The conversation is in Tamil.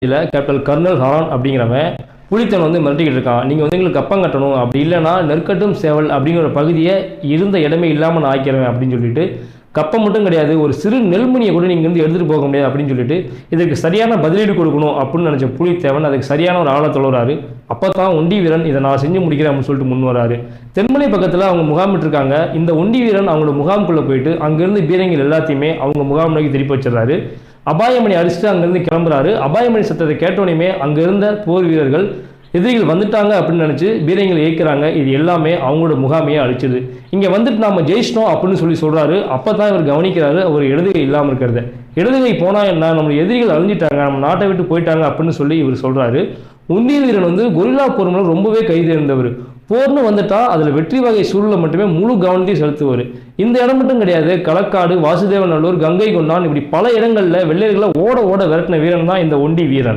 இதில் கேப்டன் கர்னல் ஹான் அப்படிங்கிறவன் புலித்தேவன் வந்து மிரட்டிக்கிட்டு இருக்கான். நீங்கள் வந்து எங்களுக்கு கப்பம் கட்டணும், அப்படி இல்லைன்னா நெற்கட்டும் சேவல் அப்படிங்கிற ஒரு பகுதியை இருந்த இடமே இல்லாமல் நான் ஆக்கிறேன் அப்படின்னு சொல்லிட்டு, கப்பம் மட்டும் கிடையாது, ஒரு சிறு நெல்மணியை கூட நீங்கள் வந்து எடுத்துகிட்டு போக முடியாது அப்படின்னு சொல்லிட்டு இதற்கு சரியான பதிலீடு கொடுக்கணும் அப்படின்னு நினச்ச புலித்தேவன் அதுக்கு சரியான ஒரு ஆளை தொழுறாரு. அப்போ தான் ஒண்டி வீரன் இதை நான் செஞ்சு முடிக்கிறேன் அப்படின்னு சொல்லிட்டு முன் வராரு. தென்மலை பக்கத்தில் அவங்க முகாமிட்டிருக்காங்க. இந்த ஒண்டி வீரன் அவங்களோட முகாமுக்குள்ளே போயிட்டு அங்கேருந்து பீரங்கிகள் எல்லாத்தையுமே அவங்க முகாம் நோக்கி திருப்பி வச்சிடறாரு. அபாயமணி அடிச்சுட்டு அங்கேருந்து கிளம்புறாரு. அபாயமணி சத்தத்தை கேட்டோனையுமே அங்கே இருந்த போர் வீரர்கள் எதிரிகள் வந்துட்டாங்க அப்படின்னு நினச்சி பீரங்கிகளை இயக்கிறாங்க. இது எல்லாமே அவங்களோட முகாமையே அழிச்சுது. இங்கே வந்துட்டு நாம ஜெயிச்சிட்டோம் அப்படின்னு சொல்கிறாரு. அப்போ தான் இவர் கவனிக்கிறாரு அவர் இடதுகை இல்லாமல் இருக்கிறத. இடதுகை போனால் என்ன, நம்ம எதிரிகள் அழிஞ்சிட்டாங்க, நம்ம நாட்டை விட்டு போயிட்டாங்க அப்படின்னு சொல்லி இவர் சொல்கிறாரு. ஒண்டி வீரன் வந்து கொரில்லா போர் மூலம் ரொம்பவே கைது இருந்தவர். போர்னு வந்துட்டா அதில் வெற்றி வகை சூழலை மட்டுமே முழு கவனத்தையும் செலுத்துவார். இந்த இடம் மட்டும் கிடையாது, களக்காடு, வாசுதேவநல்லூர், கங்கை கொண்டான், இப்படி பல இடங்களில் வெள்ளையர்களை ஓட ஓட விரட்டின வீரன் தான் இந்த ஒண்டி வீரன்.